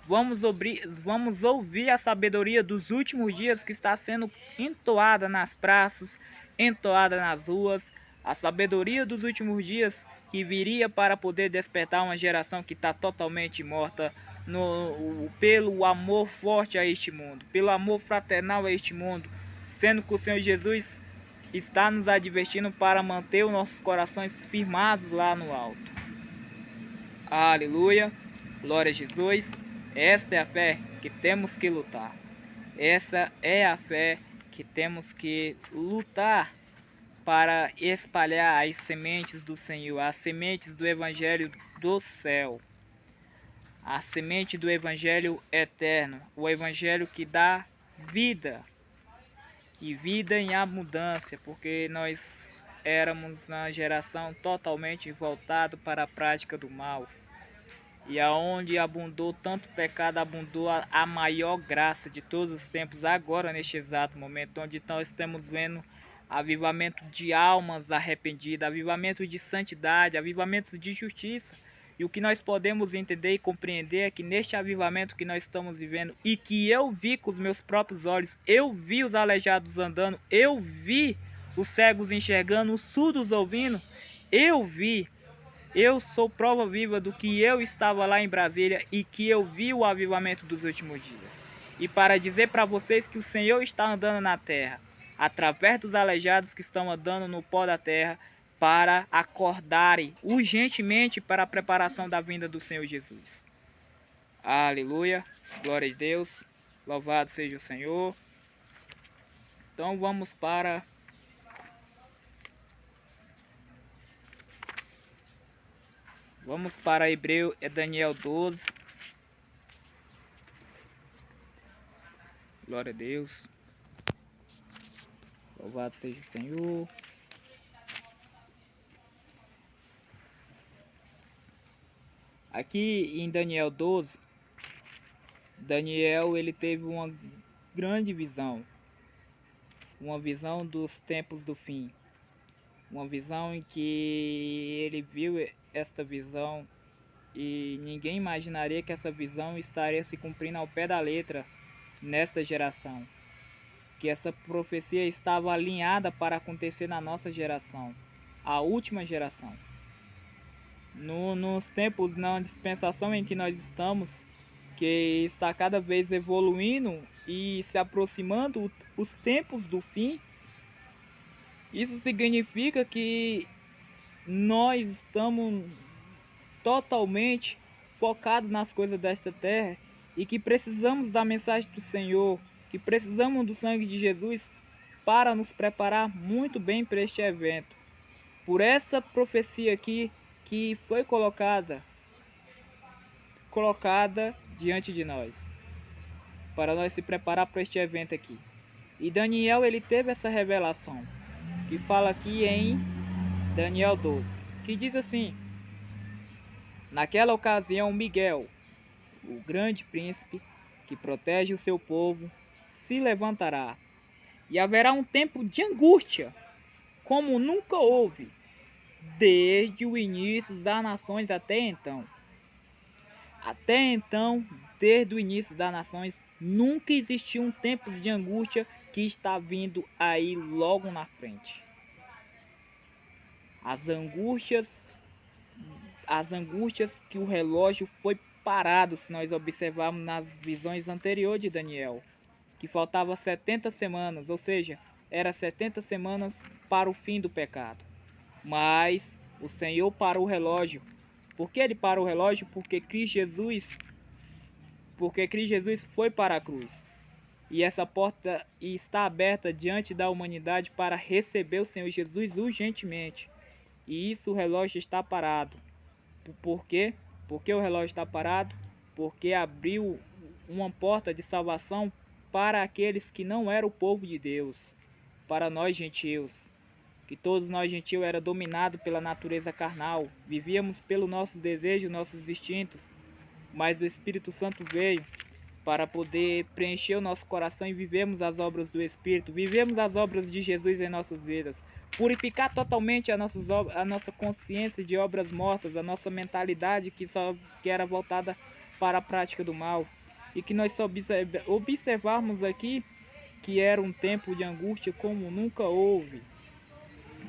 Vamos ouvir a sabedoria dos últimos dias que está sendo entoada nas praças, entoada nas ruas. A sabedoria dos últimos dias que viria para poder despertar uma geração que está totalmente morta pelo amor forte a este mundo, pelo amor fraternal a este mundo, sendo que o Senhor Jesus está nos advertindo para manter os nossos corações firmados lá no alto. Aleluia, glória a Jesus. Esta é a fé que temos que lutar. Essa é a fé que temos que lutar para espalhar as sementes do Senhor, as sementes do Evangelho do céu, a semente do Evangelho eterno, o Evangelho que dá vida, e vida em abundância, porque nós éramos uma geração totalmente voltada para a prática do mal. E aonde abundou tanto pecado, abundou a maior graça de todos os tempos, agora neste exato momento, onde nós estamos vendo avivamento de almas arrependidas, avivamento de santidade, avivamento de justiça. E o que nós podemos entender e compreender é que neste avivamento que nós estamos vivendo, e que eu vi com os meus próprios olhos, eu vi os aleijados andando, eu vi os cegos enxergando, os surdos ouvindo, eu sou prova viva do que eu estava lá em Brasília e que eu vi o avivamento dos últimos dias. E para dizer para vocês que o Senhor está andando na terra, através dos aleijados que estão andando no pó da terra, para acordarem urgentemente para a preparação da vinda do Senhor Jesus. Aleluia, glória a Deus, louvado seja o Senhor. Então vamos para Hebreu, Daniel 12. Glória a Deus. Louvado seja o Senhor. Aqui em Daniel 12, Daniel ele teve uma grande visão. Uma visão dos tempos do fim. Uma visão em que ele viu esta visão e ninguém imaginaria que essa visão estaria se cumprindo ao pé da letra nesta geração. Que essa profecia estava alinhada para acontecer na nossa geração, a última geração. Nos tempos, na dispensação em que nós estamos, que está cada vez evoluindo e se aproximando os tempos do fim. Isso significa que nós estamos totalmente focados nas coisas desta terra e que precisamos da mensagem do Senhor, que precisamos do sangue de Jesus para nos preparar muito bem para este evento. Por essa profecia aqui que foi colocada diante de nós, para nós se preparar para este evento aqui. E Daniel, ele teve essa revelação, que fala aqui em Daniel 12, que diz assim: naquela ocasião Miguel, o grande príncipe que protege o seu povo, se levantará, e haverá um tempo de angústia, como nunca houve, desde o início das nações até então. Até então, desde o início das nações, nunca existiu um tempo de angústia que está vindo aí logo na frente. As angústias que o relógio foi parado, se nós observarmos nas visões anteriores de Daniel, que faltava 70 semanas, ou seja, era 70 semanas para o fim do pecado. Mas o Senhor parou o relógio. Por que ele parou o relógio? Porque Cristo Jesus foi para a cruz. E essa porta está aberta diante da humanidade para receber o Senhor Jesus urgentemente. E isso, o relógio está parado. Por quê? Porque o relógio está parado? Porque abriu uma porta de salvação para aqueles que não eram o povo de Deus, para nós gentios. Que todos nós gentios era dominados pela natureza carnal, vivíamos pelos nossos desejos, nossos instintos, mas o Espírito Santo veio para poder preencher o nosso coração e vivemos as obras do Espírito, vivemos as obras de Jesus em nossas vidas, purificar totalmente a nossa consciência de obras mortas, a nossa mentalidade que era voltada para a prática do mal, e que nós só observarmos aqui que era um tempo de angústia como nunca houve,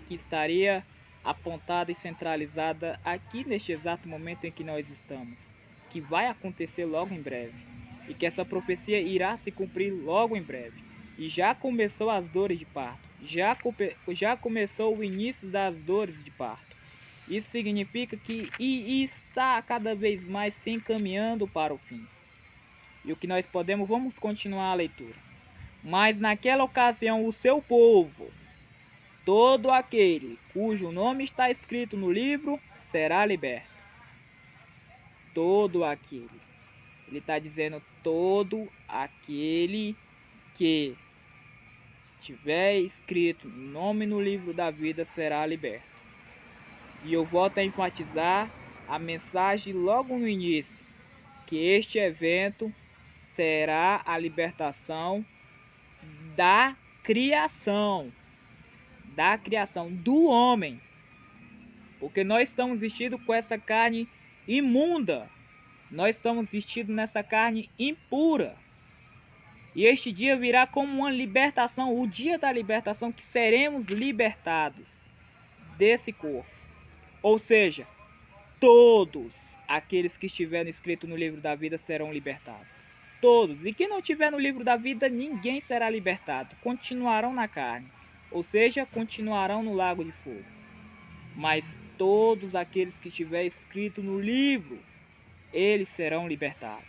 que estaria apontada e centralizada aqui neste exato momento em que nós estamos, que vai acontecer logo em breve, e que essa profecia irá se cumprir logo em breve. E já começou as dores de parto, já começou o início das dores de parto. Isso significa que está cada vez mais se encaminhando para o fim. E o que nós podemos, vamos continuar a leitura. Mas naquela ocasião o seu povo, todo aquele cujo nome está escrito no livro, será liberto. Todo aquele. Ele está dizendo todo aquele que tiver escrito nome no livro da vida será liberto. E eu volto a enfatizar a mensagem logo no início, que este evento será a libertação da criação do homem, porque nós estamos vestidos com essa carne imunda, nós estamos vestidos nessa carne impura, e este dia virá como uma libertação, o dia da libertação, que seremos libertados desse corpo, ou seja, todos aqueles que estiverem escritos no livro da vida serão libertados, todos, e quem não estiver no livro da vida, ninguém será libertado, continuarão na carne, ou seja, continuarão no lago de fogo. Mas todos aqueles que estiver escrito no livro, eles serão libertados.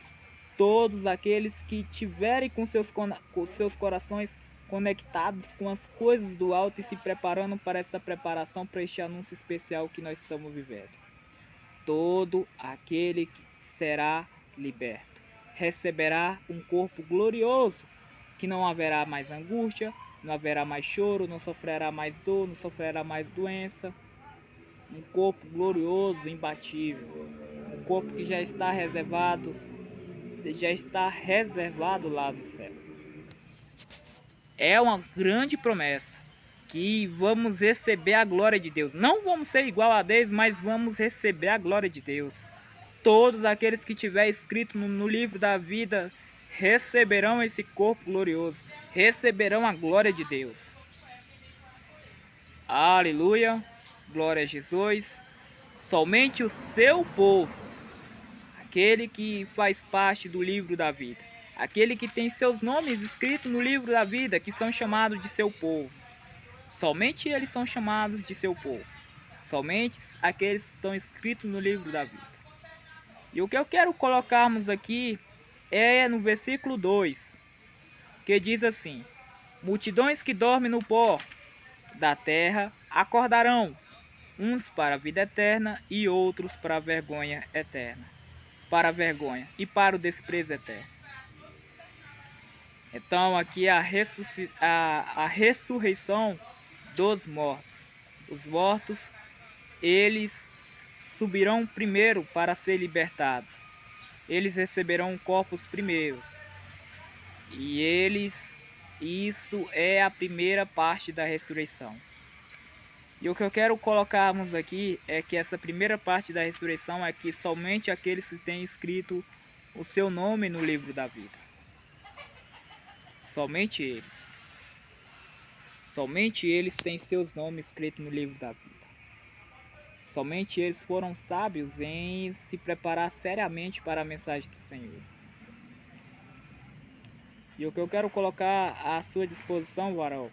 Todos aqueles que tiverem com seus corações conectados com as coisas do alto e se preparando para essa preparação, para este anúncio especial que nós estamos vivendo. Todo aquele que será liberto receberá um corpo glorioso, que não haverá mais angústia, não haverá mais choro, não sofrerá mais dor, não sofrerá mais doença. Um corpo glorioso, imbatível. Um corpo que já está reservado lá no céu. É uma grande promessa, que vamos receber a glória de Deus. Não vamos ser igual a Deus, mas vamos receber a glória de Deus. Todos aqueles que tiver escrito no livro da vida receberão esse corpo glorioso, receberão a glória de Deus. Aleluia, glória a Jesus. Somente o seu povo, aquele que faz parte do livro da vida, aquele que tem seus nomes escritos no livro da vida, que são chamados de seu povo. Somente eles são chamados de seu povo. Somente aqueles que estão escritos no livro da vida. E o que eu quero colocarmos aqui é no versículo 2, que diz assim: multidões que dormem no pó da terra acordarão, uns para a vida eterna e outros para a vergonha eterna, para a vergonha e para o desprezo eterno. Então aqui é a ressurreição dos mortos. Os mortos, eles subirão primeiro para ser libertados. Eles receberão corpos primeiros. E isso é a primeira parte da ressurreição. E o que eu quero colocarmos aqui é que essa primeira parte da ressurreição é que somente aqueles que têm escrito o seu nome no livro da vida. Somente eles. Somente eles têm seus nomes escritos no livro da vida. Somente eles foram sábios em se preparar seriamente para a mensagem do Senhor. E o que eu quero colocar à sua disposição, varão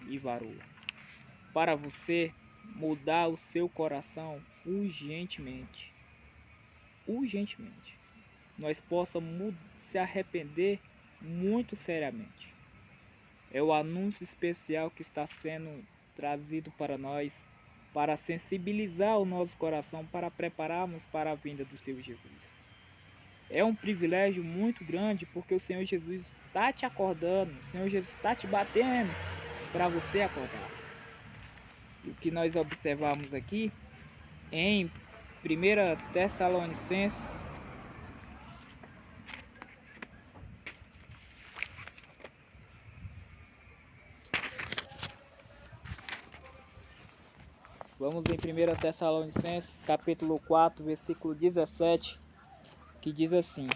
e varoa, para você mudar o seu coração urgentemente. Urgentemente. Nós possamos se arrepender muito seriamente. É o anúncio especial que está sendo trazido para nós, para sensibilizar o nosso coração, para prepararmos para a vinda do Senhor Jesus. É um privilégio muito grande, porque o Senhor Jesus está te acordando, o Senhor Jesus está te batendo para você acordar. E o que nós observamos aqui em 1 Tessalonicenses, vamos em 1 Tessalonicenses, capítulo 4, versículo 17, que diz assim: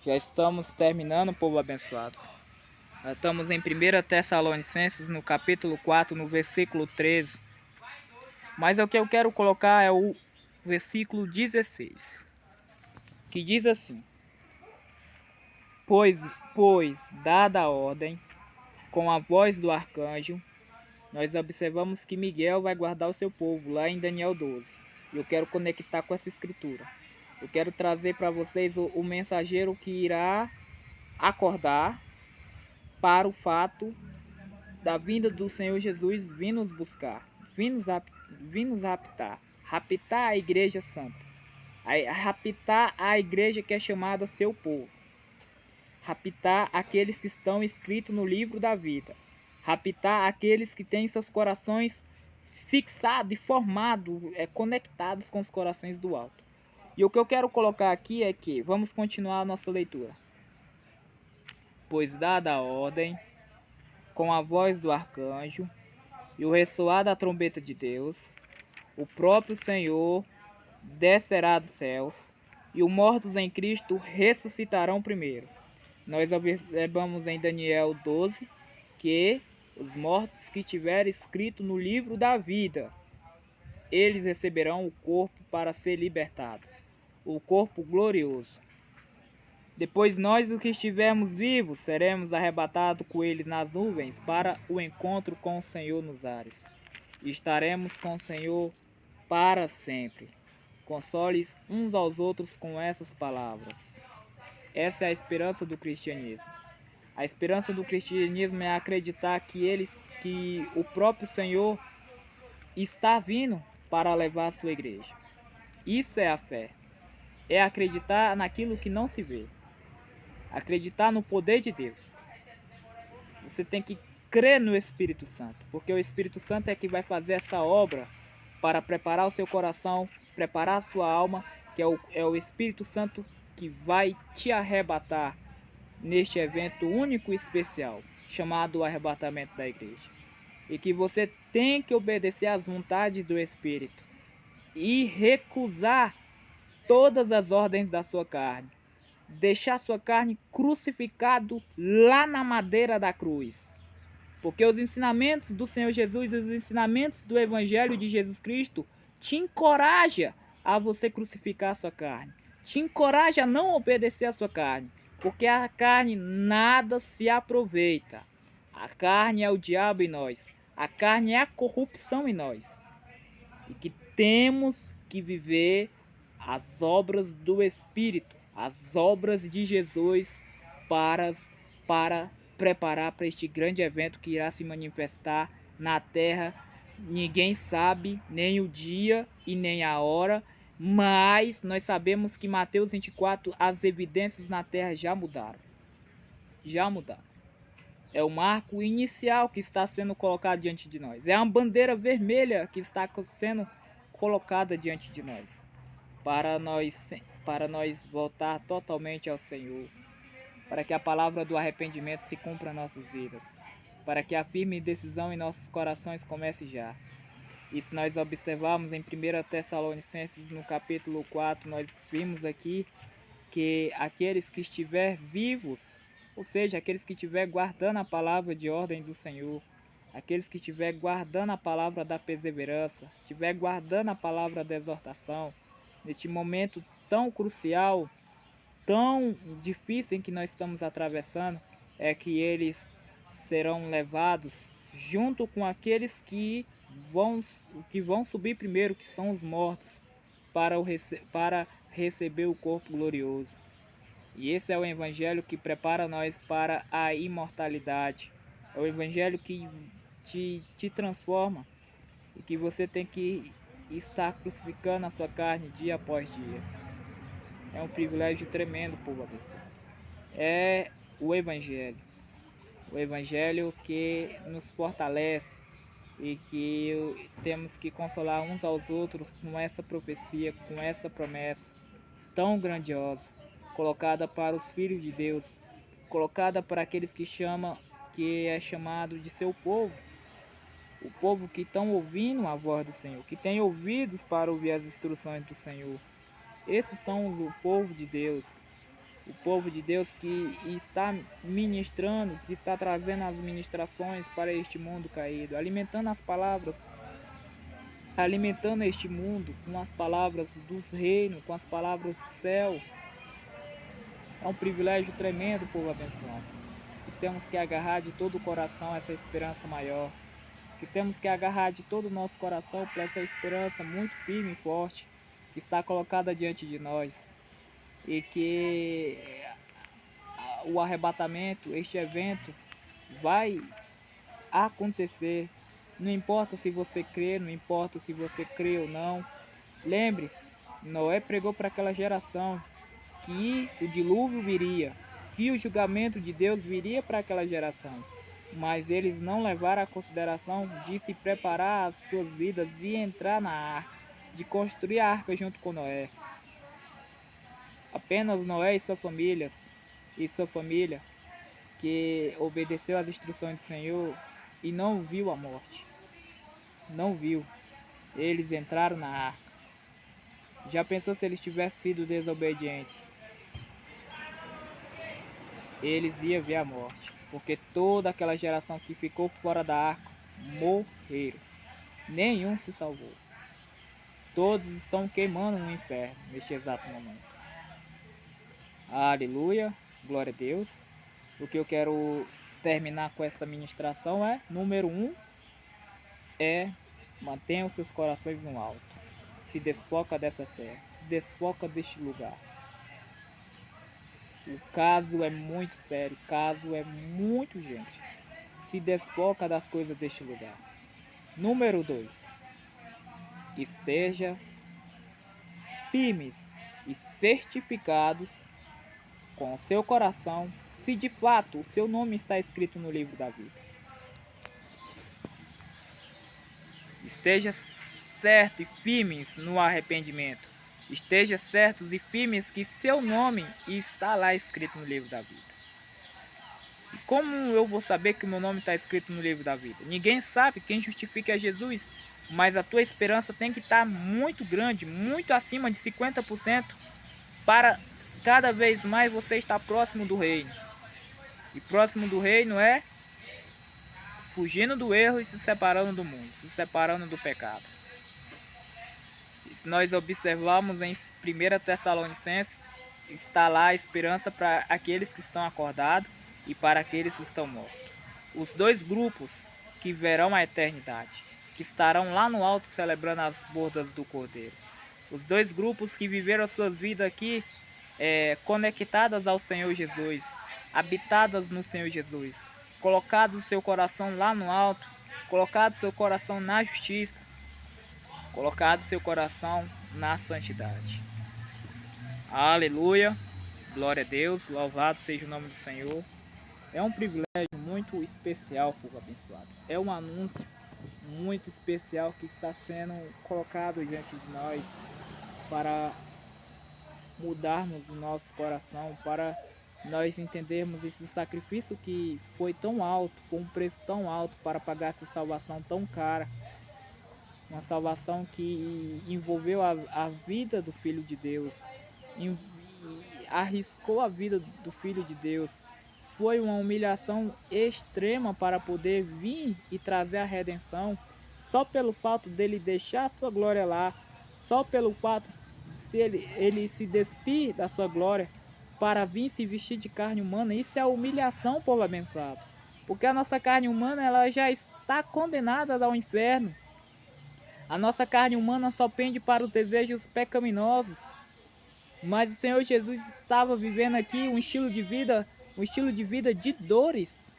já estamos terminando, povo abençoado. Já estamos em 1 Tessalonicenses, no capítulo 4, no versículo 13. Mas o que eu quero colocar é o versículo 16, que diz assim: Pois dada a ordem, com a voz do arcanjo, nós observamos que Miguel vai guardar o seu povo, lá em Daniel 12. E eu quero conectar com essa escritura. Eu quero trazer para vocês o mensageiro que irá acordar para o fato da vinda do Senhor Jesus vir nos buscar, vir nos raptar a igreja santa, raptar a igreja que é chamada seu povo, raptar aqueles que estão escritos no livro da vida, raptar aqueles que têm seus corações fixados e formados, conectados com os corações do alto. E o que eu quero colocar aqui é que, vamos continuar a nossa leitura. Pois dada a ordem, com a voz do arcanjo e o ressoar da trombeta de Deus, o próprio Senhor descerá dos céus e os mortos em Cristo ressuscitarão primeiro. Nós observamos em Daniel 12 que os mortos que tiverem escrito no livro da vida, eles receberão o corpo para ser libertados, o corpo glorioso. Depois nós, os que estivermos vivos, seremos arrebatados com eles nas nuvens para o encontro com o Senhor nos ares. E estaremos com o Senhor para sempre. Console uns aos outros com essas palavras. Essa é a esperança do cristianismo. A esperança do cristianismo é acreditar que o próprio Senhor está vindo para levar a sua igreja. Isso é a fé. É acreditar naquilo que não se vê. Acreditar no poder de Deus. Você tem que crer no Espírito Santo, porque o Espírito Santo é que vai fazer essa obra para preparar o seu coração, preparar a sua alma, que é o Espírito Santo que vai te arrebatar neste evento único e especial, chamado o arrebatamento da igreja. E que você tem que obedecer às vontades do Espírito e recusar todas as ordens da sua carne. Deixar sua carne crucificado lá na madeira da cruz. Porque os ensinamentos do Senhor Jesus, os ensinamentos do Evangelho de Jesus Cristo te encoraja a você crucificar a sua carne. Te encoraja a não obedecer a sua carne. Porque a carne nada se aproveita. A carne é o diabo em nós. A carne é a corrupção em nós. E que temos que viver as obras do Espírito, as obras de Jesus para preparar para este grande evento que irá se manifestar na terra. Ninguém sabe nem o dia e nem a hora, mas nós sabemos que Mateus 24, as evidências na terra já mudaram. Já mudaram. É o marco inicial que está sendo colocado diante de nós. É a bandeira vermelha que está sendo colocada diante de nós. Para nós voltar totalmente ao Senhor. Para que a palavra do arrependimento se cumpra em nossas vidas. Para que a firme decisão em nossos corações comece já. E se nós observarmos em 1 Tessalonicenses, no capítulo 4, nós vimos aqui que aqueles que estiver vivos, ou seja, aqueles que estiver guardando a palavra de ordem do Senhor, aqueles que estiver guardando a palavra da perseverança, estiver guardando a palavra da exortação, neste momento tão crucial, tão difícil em que nós estamos atravessando, é que eles serão levados junto com aqueles que vão subir primeiro, que são os mortos, para receber o corpo glorioso. E esse é o evangelho que prepara nós para a imortalidade. É o evangelho que te transforma e que você tem que estar crucificando a sua carne dia após dia. É um privilégio tremendo, povo abençoado. É o evangelho que nos fortalece e que temos que consolar uns aos outros com essa profecia, com essa promessa tão grandiosa, colocada para os filhos de Deus, colocada para aqueles que é chamado de seu povo, o povo que estão ouvindo a voz do Senhor, que tem ouvidos para ouvir as instruções do Senhor. Esses são o povo de Deus. O povo de Deus que está ministrando, que está trazendo as ministrações para este mundo caído, alimentando as palavras, alimentando este mundo com as palavras dos reinos, com as palavras do céu. É um privilégio tremendo, povo abençoado. Que temos que agarrar de todo o coração essa esperança maior. Que temos que agarrar de todo o nosso coração para essa esperança muito firme e forte que está colocada diante de nós. E que o arrebatamento, este evento, vai acontecer. Não importa se você crê, não importa se você crê ou não. Lembre-se, Noé pregou para aquela geração que o dilúvio viria, que o julgamento de Deus viria para aquela geração. Mas eles não levaram a consideração de se preparar as suas vidas e entrar na arca, de construir a arca junto com Noé. Apenas Noé e sua família que obedeceu às instruções do Senhor e não viu a morte. Não viu. Eles entraram na arca. Já pensou se eles tivessem sido desobedientes? Eles iam ver a morte. Porque toda aquela geração que ficou fora da arca morreram. Nenhum se salvou. Todos estão queimando no inferno neste exato momento. Aleluia, glória a Deus. O que eu quero terminar com essa ministração é, número 1, mantenha os seus corações no alto. Se desfoca dessa terra, se desfoca deste lugar. O caso é muito sério, o caso é muito urgente. Se desfoca das coisas deste lugar. Número 2, esteja firmes e certificados com o seu coração, se de fato o seu nome está escrito no livro da vida. Esteja certo e firmes no arrependimento. Esteja certos e firmes que seu nome está lá escrito no livro da vida. E como eu vou saber que meu nome está escrito no livro da vida? Ninguém sabe, quem justifica é Jesus. Mas a tua esperança tem que estar muito grande, muito acima de 50%, para cada vez mais você estar próximo do reino. E próximo do reino é fugindo do erro e se separando do mundo, se separando do pecado. E se nós observarmos em 1 Tessalonicenses, está lá a esperança para aqueles que estão acordados e para aqueles que estão mortos. Os dois grupos que verão a eternidade, que estarão lá no alto celebrando as bodas do Cordeiro. Os dois grupos que viveram as suas vidas aqui conectadas ao Senhor Jesus, habitadas no Senhor Jesus, colocado o seu coração lá no alto, colocado seu coração na justiça, colocado seu coração na santidade. Aleluia, glória a Deus, louvado seja o nome do Senhor. É um privilégio muito especial, povo abençoado. É um anúncio muito especial que está sendo colocado diante de nós para mudarmos o nosso coração, para nós entendermos esse sacrifício que foi tão alto, com um preço tão alto para pagar essa salvação tão cara. Uma salvação que envolveu a vida do Filho de Deus, e arriscou a vida do Filho de Deus. Foi uma humilhação extrema para poder vir e trazer a redenção, só pelo fato dele deixar a sua glória lá, só pelo fato de ele se despir da sua glória para vir se vestir de carne humana. Isso é humilhação, povo abençoado, porque a nossa carne humana ela já está condenada ao inferno. A nossa carne humana só pende para os desejos pecaminosos, mas o Senhor Jesus estava vivendo aqui um estilo de vida de dores.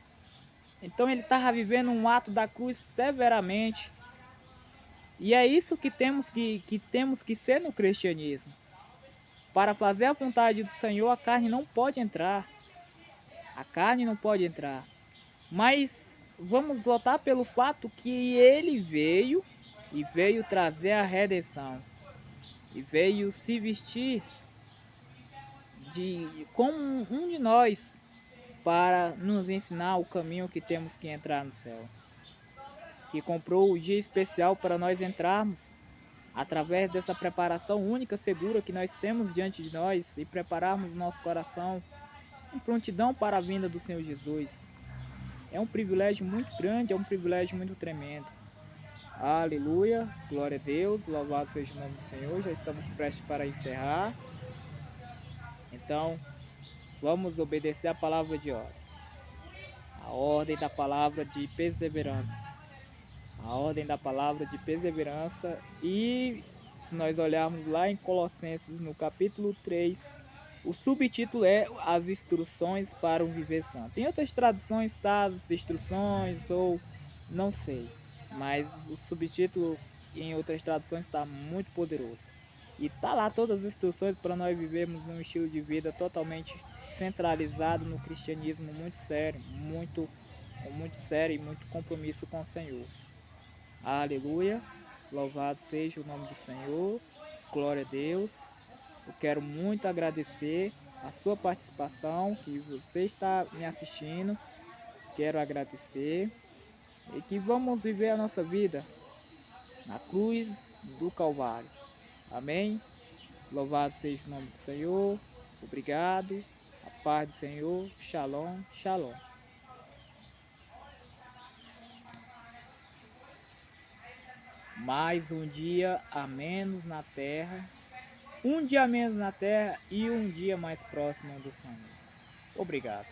Então ele estava vivendo um ato da cruz severamente. E é isso que temos que ser no cristianismo. Para fazer a vontade do Senhor, a carne não pode entrar. A carne não pode entrar. Mas vamos voltar pelo fato que ele veio e veio trazer a redenção. E veio se vestir como um de nós, para nos ensinar o caminho que temos que entrar no céu. Que comprou o dia especial para nós entrarmos, através dessa preparação única, segura que nós temos diante de nós, e prepararmos nosso coração em prontidão para a vinda do Senhor Jesus. É um privilégio muito grande, é um privilégio muito tremendo. Aleluia, glória a Deus, louvado seja o nome do Senhor. Já estamos prestes para encerrar. Então, vamos obedecer a palavra de ordem. A ordem da palavra de perseverança. A ordem da palavra de perseverança. E se nós olharmos lá em Colossenses, no capítulo 3, o subtítulo é As Instruções para um Viver Santo. Em outras traduções está as instruções ou não sei. Mas o subtítulo em outras traduções está muito poderoso. E está lá todas as instruções para nós vivermos um estilo de vida totalmente centralizado no cristianismo, muito sério, muito sério e muito compromisso com o Senhor. Aleluia, louvado seja o nome do Senhor, glória a Deus. Eu quero muito agradecer a sua participação, que você está me assistindo. Quero agradecer e que vamos viver a nossa vida na cruz do Calvário. Amém? Louvado seja o nome do Senhor. Obrigado. A paz do Senhor. Shalom, shalom. Mais um dia a menos na terra. Um dia a menos na terra e um dia mais próximo do Senhor. Obrigado.